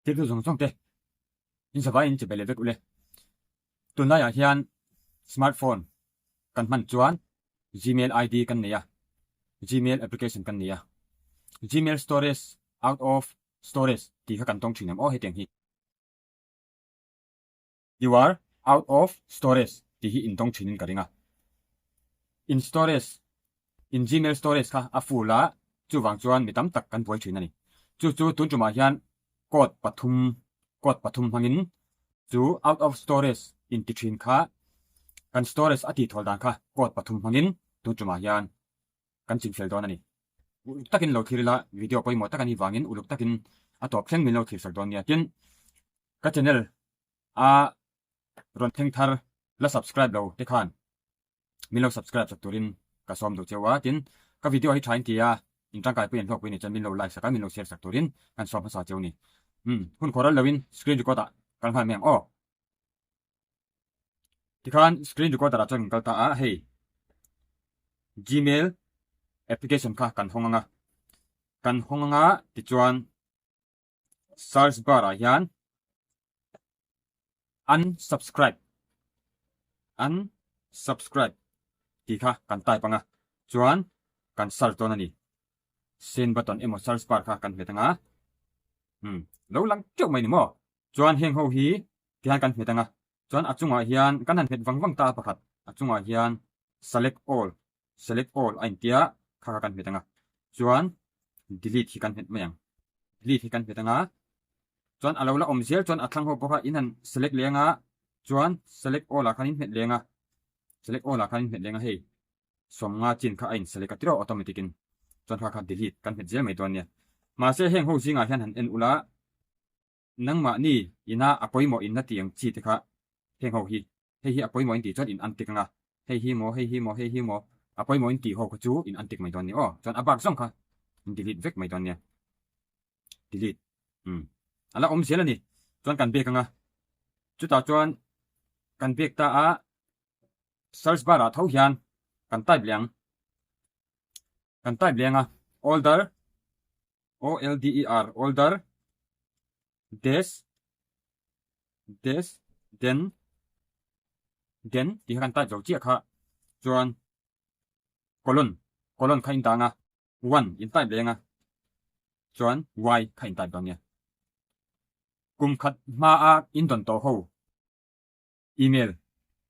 thil tu zong zong te in sawai in che bele vek ule tunai a hian smartphone kan man chuan Gmail ID kan nia Gmail application kan nia Gmail storage out of storage ti kha kan tong thinam o heteng hi you are out of storage ti hi in tong thinin karinga in storage in Gmail storage kha a full a chu wang chuan mitam tak kan buai thin ani chu tun chuma hian code pathum hangin chu out of storage in ti thin kha kan storage ati thol dan kha code pathum hangin tun chuma hian kan ching fel don ani takin lo thirila video Pawimawh takani wangin uluk takin atop thleng min lo thir sak don nia tin ka channel a ron theng thar la subscribe lo te khan min lo subscribe sak turin ka som do chewa tin ka video hi thain tia in tang kai pen thok pin chan min lo like sak min lo share sak turin kan som sa cheu ni hun khoral lawin screen record ta kan han meng o ti khan screen record ta chang kal ta a hey Gmail application kha kan honganga ti chuan search bar a hian unsubscribe ti kha kan tai panga chuan kan search don ani send button emo search bar kha kan metanga lo lang cheu mai ni mo chuan heng ho hi tian kan metanga chuan achunga hian kan han met wangwang ta pakhat achunga hian select all ain tia kha kan metanga chuan delete hi kan met mayang delete hi kan metanga chuan alo la omzial chuan athlang ho boka in han select lenga chuan select all a khanin met lenga hei somnga chin kha ain select atiro automatic in chuan kha delete kan met zel mai ton nia ma se heng ho zinga hian han en ula nangma ni ina Pawimawh in na tiang chi te kha heng ho hi hei hi Pawimawh in ti chuan in antikanga hei hi mo Pawimawh in ti ho kha chu in antik mai ton ni o chuan abak song kha delete vek mai ton nia delete ala omzial ani chuan kan bek anga chuta chuan kan bek ta a search bar a tho hian kan type lenga older older des then ti kan type zo chi kha chuan colon kha in danga 1 in type lenga chuan y kha in type dang nia kum khat ma a in don to ho email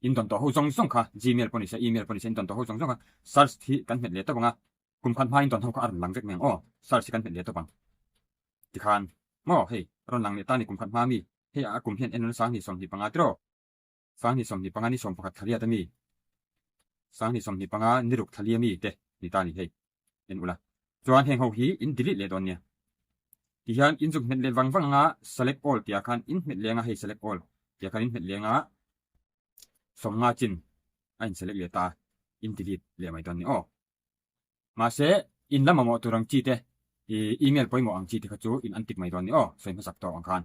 in don to ho song kha Gmail poni se email poni se in don to ho song kha search thi kan met le to banga kum khat ma in don ho kha ar lang vek meng o search kan met le to bang ti khan mo hei ron lang le ta ni kum khat ma mi hei a kum hian en sang ni som ni panga tro sang ni som ni panga ni som pakhat thalia ta mi sang ni som ni panga ni ruk thalia mi te ni ta ni hei en ula chuan heng ho hi in delete le don nia ti hian in juk met le wangwanga select all tia khan in met lenga hei select all tia khan in met lenga somnga chin ain select le ta in delete le mai don ni o ma se in lama mo turang chi te email Pawimawh ang chi te kha chu in antik mai don ni o soim sak to ang khan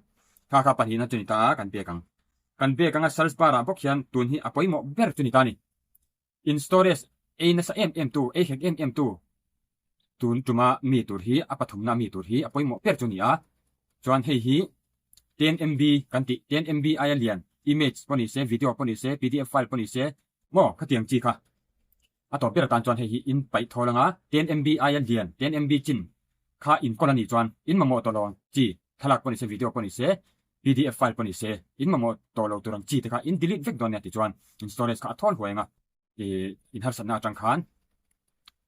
kha pani na chuni ta kan be kang search bar a bok hian tun hi Pawimawh ber chuni ta ni in storage a na sa mm2 a hek mm2 tun tuma mi tur hi apathumna mi tur hi Pawimawh per chuni a chuan hei hi 10 MB kan ti 10 MB alian image poni se video poni se pdf file poni se mo khatiang chi kha ato ber tan chuan hei hi in Paih Thawl 10 MB alian 10 MB chin kha in kolani chuan in mamo to long chi thalak poni se video poni se pdf file poni se in mamo to lo turang chi te kha in delete vek don ya ti chuan in storage kha thol hoenga in har sanna tang khan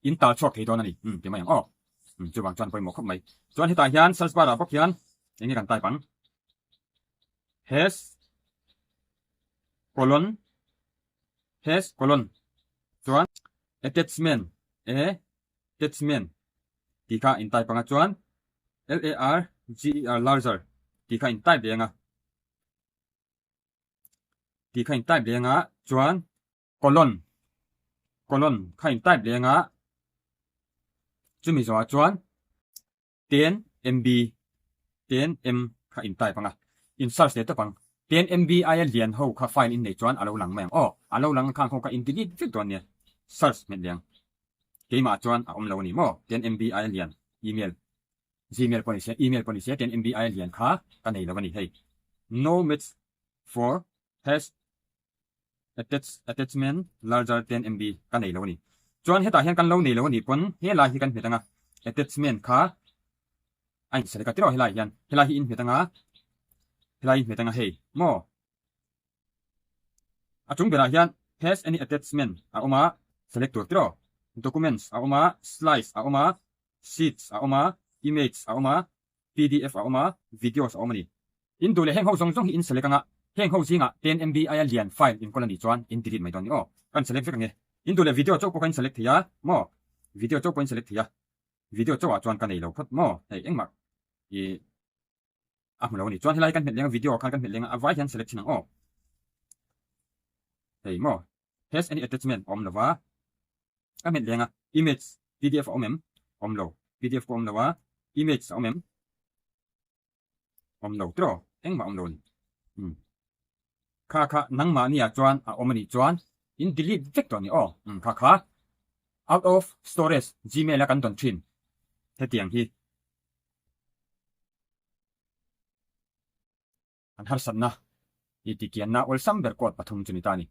in tal chok thei don ani ti mai ang chu bang chuan Pawimawh khop mai chuan hita hian search bar a bok hian engi kan tai pang has colon chuan attachment ti kha in tai panga chuan larger ti kha in type lenga chuan colon kha in type lenga chumi zo chuan 10 MB kha in type panga in search le to pang 10 MB lian ho kha file in nei chuan alo lang meng alo lang khang ho ka in delete vek don ne search met liang keima chuan a om lo ni mo 10 MB lian email Gmail policy email policy 10 MB ai lian kha ka nei lawani hei no match for has attachment larger 10 MB ka nei lawani chuan heta hian kan lo nei lawani pon he la hi kan hetanga attachment kha ai select tiro helai hian helai hi in hetanga hei mo achung bera hian has any attachment a oma select tiro documents a oma slides a oma sheets a oma image a oma PDF a oma videos a oma ni in dule heng ho zong zong hi in select anga heng ho zinga 10 MB ai lian file in kolani chuan in delete mai don ni o kan select vek nge in dule video chok po kan select thia mo video chok point select thia video chok a chuan kan nei lo khat mo hei engma i a hmu lo ni chuan helai kan met lenga video kan met lenga avai hian select chinang o hei mo has any attachment om lova ka met lenga image PDF om lo PDF ko om lova image om lo tro engma om lo ni kha nang ma nia chuan a omani chuan in delete vector ni o kha out of storage Gmail kan don thin he tiang hi an har sanna i tikian na ol samber kot pathum chuni tani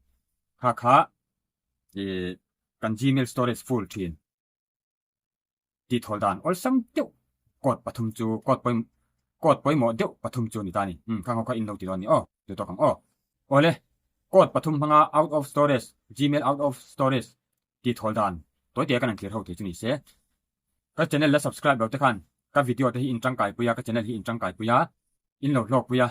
kha kan Gmail storage full thin ti tholdan ol sam tiu kot pathum chu kot Pawimawh deuh pathum chu ni tani kha in lo ti don ni o tu to kang o ole kot pathum hanga out of storage Gmail out of storage ti tholdan toy te kan clear ho ti chuni se ka channel la subscribe lo te khan ka video te hi in tangkai puya ka channel hi in tangkai puya in lo lok puya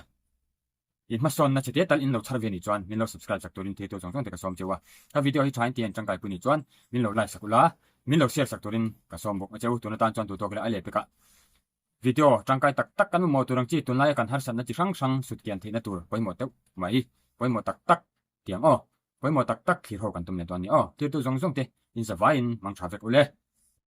in ma son na chete tal in lo charve ni chuan min lo subscribe sak turin te to jong te ka som chewa ka video hi thain tian tangkai pu ni chuan min lo like sakula min lo share sak turin ka som bok ma cheu tu na tan chuan tu to kle ale pe ka video tangkai tak kan mo turang chi tun lai kan har san na chi sang sut kian theina tur Pawimawh te mai Pawimawh tak tiang o Pawimawh tak khir ho kan tum ne ton ni o ti tu jong te in sa vain mang thavek ule